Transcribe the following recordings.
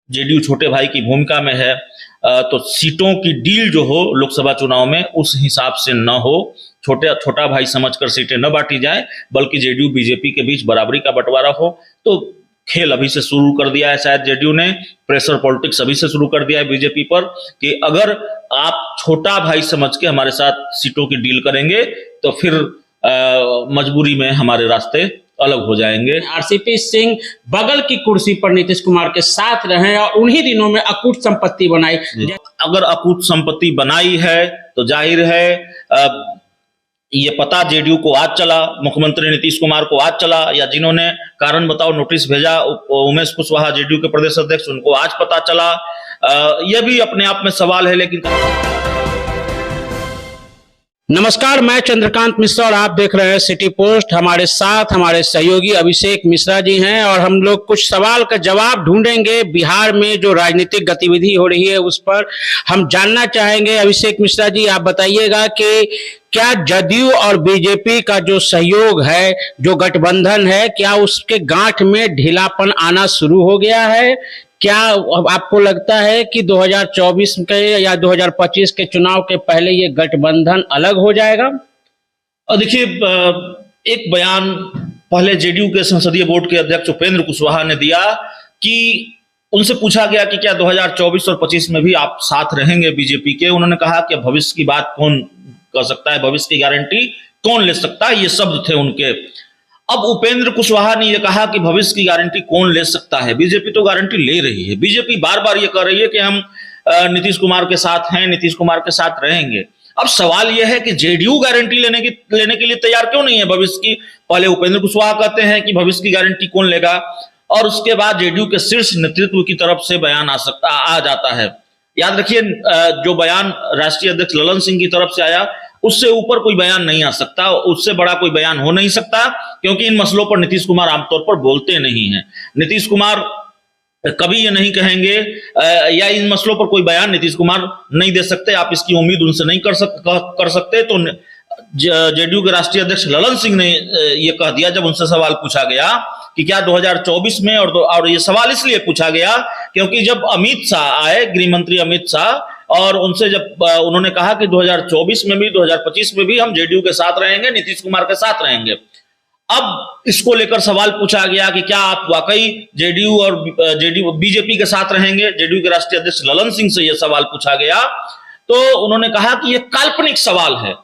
JDU छोटे भाई की भूमिका में है, तो सीटों की डील जो हो लोकसभा चुनाव में उस हिसाब से न हो, छोटा भाई समझकर सीटें न बांटी जाए, बल्कि जेडीयू बीजेपी के बीच बराबरी का बंटवारा हो। तो खेल अभी से शुरू कर दिया है शायद जेडीयू ने, प्रेशर पॉलिटिक्स अभी से शुरू कर दिया है बीजेपी पर कि अगर आप छोटा भाई समझ के हमारे साथ सीटों की डील करेंगे तो फिर मजबूरी में हमारे रास्ते अलग हो जाएंगे। आरसीपी सिंह बगल की कुर्सी पर नीतीश कुमार के साथ रहे और उन्हीं दिनों में अकूट संपत्ति बनाई। अगर अकूट संपत्ति बनाई है तो जाहिर है ये पता जेडीयू को आज चला, मुख्यमंत्री नीतीश कुमार को आज चला, या जिन्होंने कारण बताओ नोटिस भेजा उमेश कुशवाहा जेडीयू के प्रदेश अध्यक्ष, उनको आज पता चला। यह भी अपने आप में सवाल है। लेकिन नमस्कार, मैं चंद्रकांत मिश्रा और आप देख रहे हैं सिटी पोस्ट। हमारे साथ हमारे सहयोगी अभिषेक मिश्रा जी हैं और हम लोग कुछ सवाल का जवाब ढूंढेंगे। बिहार में जो राजनीतिक गतिविधि हो रही है उस पर हम जानना चाहेंगे। अभिषेक मिश्रा जी, आप बताइएगा कि क्या जदयू और बीजेपी का जो सहयोग है, जो गठबंधन है, क्या उसके गांठ में ढीलापन आना शुरू हो गया है? क्या आपको लगता है कि 2024 के या 2025 के चुनाव के पहले ये गठबंधन अलग हो जाएगा? और देखिए, एक बयान पहले जेडीयू के संसदीय बोर्ड के अध्यक्ष उपेंद्र कुशवाहा ने दिया कि उनसे पूछा गया कि क्या 2024 और 25 में भी आप साथ रहेंगे बीजेपी के। उन्होंने कहा कि भविष्य की बात कौन कर सकता है, भविष्य की गारंटी कौन ले सकता है, ये शब्द थे उनके। अब उपेंद्र कुशवाहा ने यह कहा कि भविष्य की गारंटी कौन ले सकता है, बीजेपी तो गारंटी ले रही है। बीजेपी बार बार ये कह रही है कि हम नीतीश कुमार के साथ हैं, नीतीश कुमार के साथ रहेंगे। अब सवाल यह है कि जेडीयू गारंटी लेने के लिए तैयार क्यों नहीं है भविष्य की। पहले उपेंद्र कुशवाहा कहते हैं कि भविष्य की गारंटी कौन लेगा, और उसके बाद जेडीयू के शीर्ष नेतृत्व की तरफ से बयान आ जाता है। याद रखिए, जो बयान राष्ट्रीय अध्यक्ष ललन सिंह की तरफ से आया उससे ऊपर कोई बयान नहीं आ सकता, उससे बड़ा कोई बयान हो नहीं सकता, क्योंकि इन मसलों पर नीतीश कुमार आमतौर पर बोलते नहीं हैं। नीतीश कुमार कभी ये नहीं कहेंगे या इन मसलों पर कोई बयान नीतीश कुमार नहीं दे सकते, आप इसकी उम्मीद उनसे नहीं कर सकते। तो जेडीयू के राष्ट्रीय अध्यक्ष ललन सिंह ने ये कह दिया जब उनसे सवाल पूछा गया कि क्या 2024 में, और ये सवाल इसलिए पूछा गया क्योंकि जब अमित शाह आए, गृह मंत्री अमित शाह, और उनसे जब उन्होंने कहा कि 2024 में भी 2025 में भी हम जेडीयू के साथ रहेंगे, नीतीश कुमार के साथ रहेंगे। अब इसको लेकर सवाल पूछा गया कि क्या आप वाकई जेडीयू बीजेपी के साथ रहेंगे। जेडीयू के राष्ट्रीय अध्यक्ष ललन सिंह से यह सवाल पूछा गया तो उन्होंने कहा कि यह काल्पनिक सवाल है।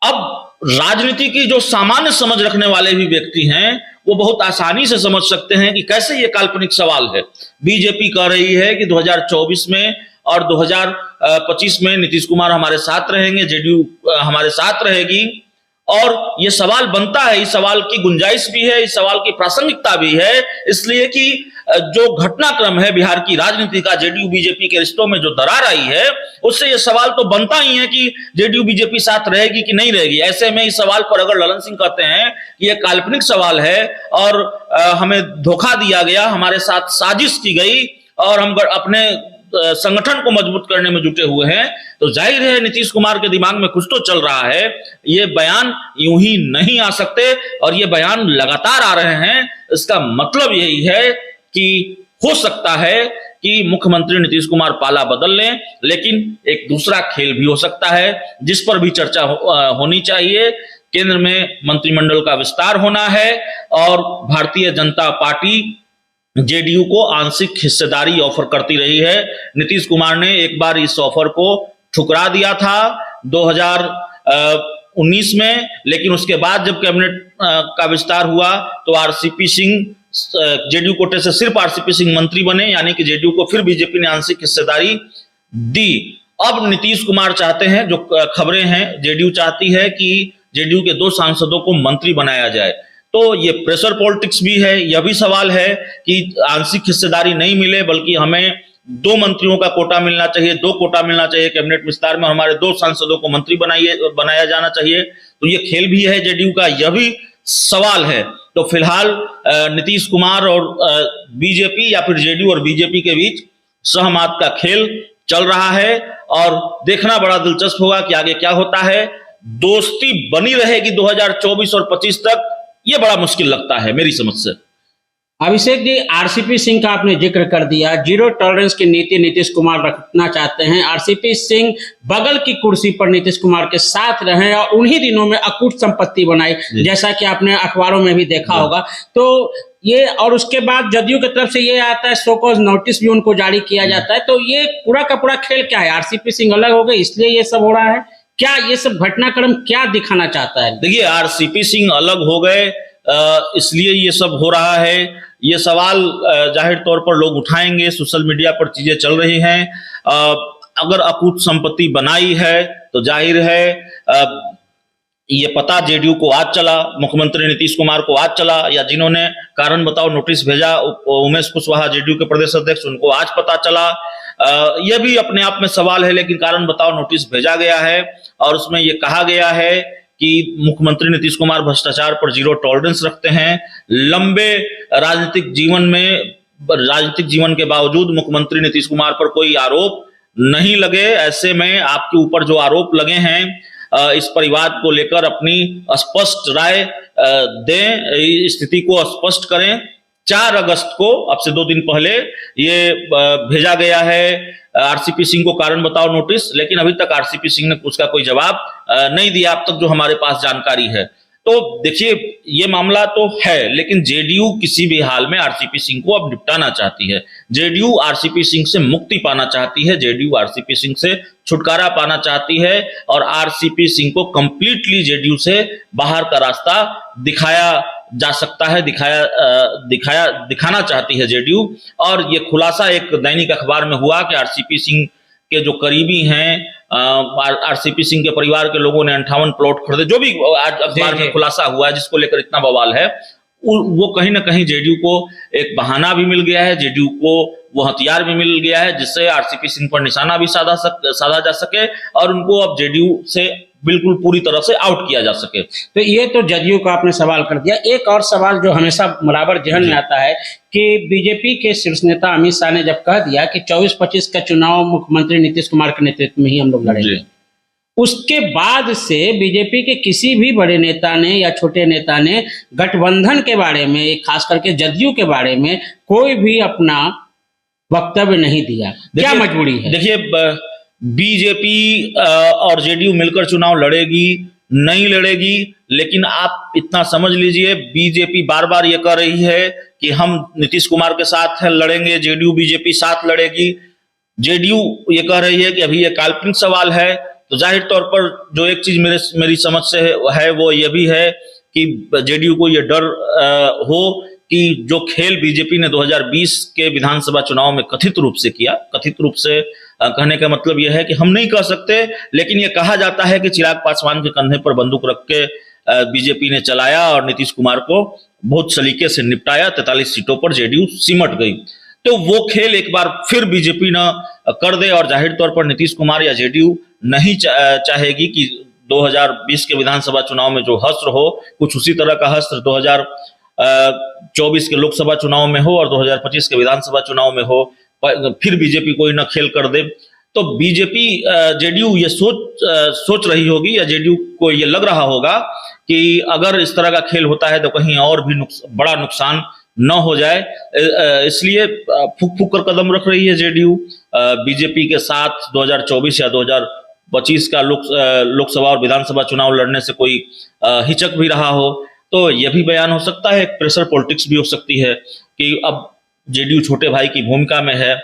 अब राजनीति की जो सामान्य समझ रखने वाले भी व्यक्ति हैं वो बहुत आसानी से समझ सकते हैं कि कैसे ये काल्पनिक सवाल है। बीजेपी कह रही है कि 2024 में और 2025 में नीतीश कुमार हमारे साथ रहेंगे, जेडीयू हमारे साथ रहेगी, और ये सवाल बनता है, इस सवाल की गुंजाइश भी है, इस सवाल की प्रासंगिकता भी है, इसलिए कि जो घटनाक्रम है बिहार की राजनीति का, जेडीयू बीजेपी के रिश्तों में जो दरार आई है, उससे ये सवाल तो बनता ही है कि जेडीयू बीजेपी साथ रहेगी कि नहीं रहेगी। ऐसे में इस सवाल पर अगर ललन सिंह कहते हैं कि यह काल्पनिक सवाल है और हमें धोखा दिया गया, हमारे साथ साजिश की गई और हम अपने संगठन को मजबूत करने में जुटे हुए हैं, तो जाहिर है नीतीश कुमार के दिमाग में कुछ तो चल रहा है। ये बयान यूं ही नहीं आ सकते और ये बयान लगातार आ रहे हैं। इसका मतलब यही है कि हो सकता है कि मुख्यमंत्री नीतीश कुमार पाला बदल लें, लेकिन एक दूसरा खेल भी हो सकता है जिस पर भी चर्चा होनी चाहिए। केंद्र में मंत्रिमंडल का विस्तार होना है और भारतीय जनता पार्टी जेडीयू को आंशिक हिस्सेदारी ऑफर करती रही है। नीतीश कुमार ने एक बार इस ऑफर को ठुकरा दिया था 2019 में, लेकिन उसके बाद जब कैबिनेट का विस्तार हुआ तो आरसीपी सिंह जेडीयू कोटे से सिर्फ आरसीपी सिंह मंत्री बने, यानी कि जेडीयू को फिर बीजेपी ने आंशिक हिस्सेदारी दी। अब नीतीश कुमार चाहते हैं, जो खबरें हैं, जेडीयू चाहती है कि जेडीयू के 2 सांसदों को मंत्री बनाया जाए। तो ये प्रेशर पॉलिटिक्स भी है। यह भी सवाल है कि आंशिक हिस्सेदारी नहीं मिले, बल्कि हमें 2 मंत्रियों का कोटा मिलना चाहिए, 2 कोटा मिलना चाहिए कैबिनेट विस्तार में, हमारे 2 सांसदों को मंत्री बनाया जाना चाहिए। तो ये खेल भी है जेडीयू का, यह भी सवाल है। तो फिलहाल नीतीश कुमार और बीजेपी या फिर जेडीयू और बीजेपी के बीच सहमत का खेल चल रहा है और देखना बड़ा दिलचस्प होगा कि आगे क्या होता है। दोस्ती बनी रहेगी 2024 और 25 तक, ये बड़ा मुश्किल लगता है मेरी समझ से। अभिषेक जी, आरसीपी सिंह का आपने जिक्र कर दिया, जीरो टॉलरेंस की नीति नीतीश कुमार रखना चाहते हैं। आरसीपी सिंह बगल की कुर्सी पर नीतीश कुमार के साथ रहे और उन्हीं दिनों में अकूट संपत्ति बनाई, जैसा कि आपने अखबारों में भी देखा होगा। तो ये, और उसके बाद जदयू की तरफ से ये आता है, शोकॉज नोटिस भी उनको जारी किया जाता है। तो ये पूरा का पूरा खेल क्या है? आरसीपी सिंह अलग हो गए इसलिए ये सब हो रहा है? क्या ये सब घटनाक्रम क्या दिखाना चाहता है? देखिए, आरसीपी सिंह अलग हो गए इसलिए ये सब हो रहा है, ये सवाल जाहिर तौर पर लोग उठाएंगे। सोशल मीडिया पर चीजें चल रही हैं। अगर अकूत संपत्ति बनाई है तो जाहिर है ये पता जेडीयू को आज चला, मुख्यमंत्री नीतीश कुमार को आज चला, या जिन्होंने कारण बताओ नोटिस भेजा उमेश कुशवाहा जेडीयू के प्रदेश अध्यक्ष, उनको आज पता चला। यह भी अपने आप में सवाल है, लेकिन कारण बताओ नोटिस भेजा गया है और उसमें यह कहा गया है कि मुख्यमंत्री नीतीश कुमार भ्रष्टाचार पर जीरो टॉलरेंस रखते हैं। लंबे राजनीतिक जीवन के बावजूद मुख्यमंत्री नीतीश कुमार पर कोई आरोप नहीं लगे। ऐसे में आपके ऊपर जो आरोप लगे हैं, इस परिवार को लेकर अपनी स्पष्ट राय दें, स्थिति को स्पष्ट करें। 4 अगस्त को, अब से 2 दिन पहले, ये भेजा गया है आरसीपी सिंह को कारण बताओ नोटिस, लेकिन अभी तक आरसीपी सिंह ने उसका कोई जवाब नहीं दिया, अब तक जो हमारे पास जानकारी है। तो देखिए, ये मामला तो है, लेकिन जेडीयू किसी भी हाल में आरसीपी सिंह को अब निपटाना चाहती है। जेडीयू आरसीपी सिंह से मुक्ति पाना चाहती है, जेडीयू आरसीपी सिंह से छुटकारा पाना चाहती है और आरसीपी सिंह को कंप्लीटली जेडीयू से बाहर का रास्ता दिखाया जा सकता है, दिखाना चाहती है जेडीयू। और ये खुलासा एक दैनिक अखबार में हुआ कि आरसीपी सिंह के जो करीबी हैं, आरसीपी सिंह के परिवार के लोगों ने 58 प्लॉट खरीदे, जो भी आज अखबार में खुलासा हुआ है, जिसको लेकर इतना बवाल है, वो कहीं ना कहीं जेडीयू को एक बहाना भी मिल गया है, जेडीयू को वो हथियार भी मिल गया है जिससे आरसीपी सिंह पर निशाना भी साधा जा सके और उनको अब जेडीयू से बिल्कुल पूरी तरह से आउट किया जा सके। तो ये तो जदयू का आपने सवाल कर दिया। एक और सवाल जो हमेशा बराबर जहन में आता है कि बीजेपी के शीर्ष नेता अमित शाह ने जब कह दिया कि 24-25 का चुनाव मुख्यमंत्री नीतीश कुमार के नेतृत्व में ही हम लोग लड़ेंगे, उसके बाद से बीजेपी के किसी भी बड़े नेता ने या छोटे नेता ने गठबंधन के बारे में, खास करके जदयू के बारे में, कोई भी अपना वक्तव्य नहीं दिया। क्या मजबूरी है? देखिए, बीजेपी और जेडीयू मिलकर चुनाव लड़ेगी नहीं लड़ेगी, लेकिन आप इतना समझ लीजिए, बीजेपी बार बार ये कह रही है कि हम नीतीश कुमार के साथ लड़ेंगे, जेडीयू बीजेपी साथ लड़ेगी। जेडीयू ये कह रही है कि अभी ये काल्पनिक सवाल है। तो जाहिर तौर पर जो एक चीज मेरी समझ से है वो ये भी है कि जेडीयू को ये डर हो कि जो खेल बीजेपी ने 2020 के विधानसभा चुनाव में कथित रूप से किया, कथित रूप से कहने का मतलब यह है कि हम नहीं कह सकते, लेकिन यह कहा जाता है कि चिराग पासवान के कंधे पर बंदूक रख के बीजेपी ने चलाया और नीतीश कुमार को बहुत सलीके से निपटाया, 43 सीटों पर जेडीयू सिमट गई। तो वो खेल एक बार फिर बीजेपी न कर दे और जाहिर तौर पर नीतीश कुमार या जेडीयू नहीं चाहेगी कि 2020 के विधानसभा चुनाव में जो हस्त्र हो, कुछ उसी तरह का हस्त्र 2024 के लोकसभा चुनाव में हो और 2025 के विधानसभा चुनाव में हो, फिर बीजेपी कोई न खेल कर दे। तो बीजेपी जेडीयू ये सोच रही होगी, या जेडीयू को ये लग रहा होगा कि अगर इस तरह का खेल होता है तो कहीं और भी बड़ा नुकसान न हो जाए, इसलिए फूक फूक कर कदम रख रही है जेडीयू। बीजेपी के साथ 2024 या 2025 का लोकसभा और विधानसभा चुनाव लड़ने से कोई हिचक भी रहा हो, तो यह भी बयान हो सकता है, प्रेशर पॉलिटिक्स भी हो सकती है कि अब जेडीयू छोटे भाई की भूमिका में है,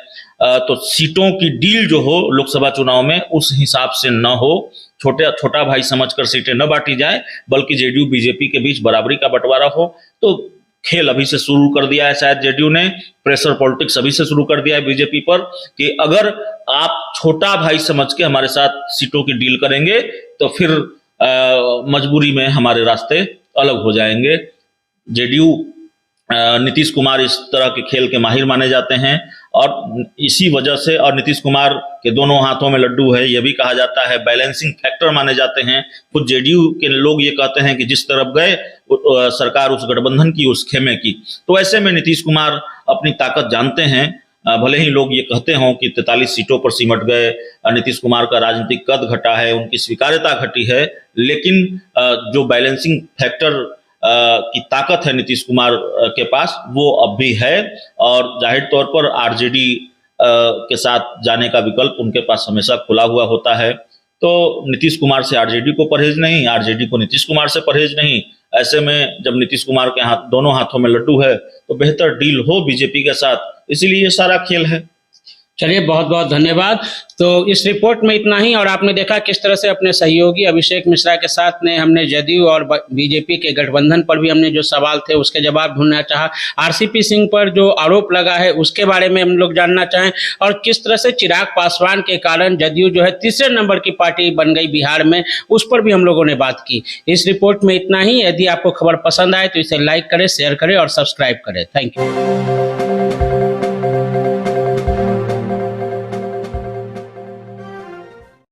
तो सीटों की डील जो हो लोकसभा चुनाव में उस हिसाब से न हो, छोटा भाई समझकर सीटें न बांटी जाए, बल्कि जेडीयू बीजेपी के बीच बराबरी का बंटवारा हो। तो खेल अभी से शुरू कर दिया है शायद जेडीयू ने, प्रेशर पॉलिटिक्स अभी से शुरू कर दिया है बीजेपी पर कि अगर आप छोटा भाई समझ के हमारे साथ सीटों की डील करेंगे तो फिर मजबूरी में हमारे रास्ते अलग हो जाएंगे। जेडीयू नीतीश कुमार इस तरह के खेल के माहिर माने जाते हैं और इसी वजह से, और नीतीश कुमार के दोनों हाथों में लड्डू है, यह भी कहा जाता है, बैलेंसिंग फैक्टर माने जाते हैं। खुद जेडीयू के लोग ये कहते हैं कि जिस तरफ गए सरकार उस गठबंधन की, उस खेमे की। तो ऐसे में नीतीश कुमार अपनी ताकत जानते हैं, भले ही लोग ये कहते हों कि 43 सीटों पर सिमट गए, नीतीश कुमार का राजनीतिक कद घटा है, उनकी स्वीकार्यता घटी है, लेकिन जो बैलेंसिंग फैक्टर की ताकत है नीतीश कुमार के पास, वो अब भी है। और जाहिर तौर पर आरजेडी के साथ जाने का विकल्प उनके पास हमेशा खुला हुआ होता है। तो नीतीश कुमार से आरजेडी को परहेज नहीं, आरजेडी को नीतीश कुमार से परहेज नहीं। ऐसे में जब नीतीश कुमार के दोनों हाथों में लड्डू है तो बेहतर डील हो बीजेपी के साथ, इसीलिए ये सारा खेल है। चलिए, बहुत बहुत धन्यवाद। तो इस रिपोर्ट में इतना ही। और आपने देखा किस तरह से अपने सहयोगी अभिषेक मिश्रा के साथ ने हमने जदयू और बीजेपी के गठबंधन पर भी हमने जो सवाल थे उसके जवाब ढूंढना चाहा। आरसीपी सिंह पर जो आरोप लगा है उसके बारे में हम लोग जानना चाहें, और किस तरह से चिराग पासवान के कारण जदयू जो है तीसरे नंबर की पार्टी बन गई बिहार में, उस पर भी हम लोगों ने बात की। इस रिपोर्ट में इतना ही। यदि आपको खबर पसंद आए तो इसे लाइक करें, शेयर करें और सब्सक्राइब करें। Thank you.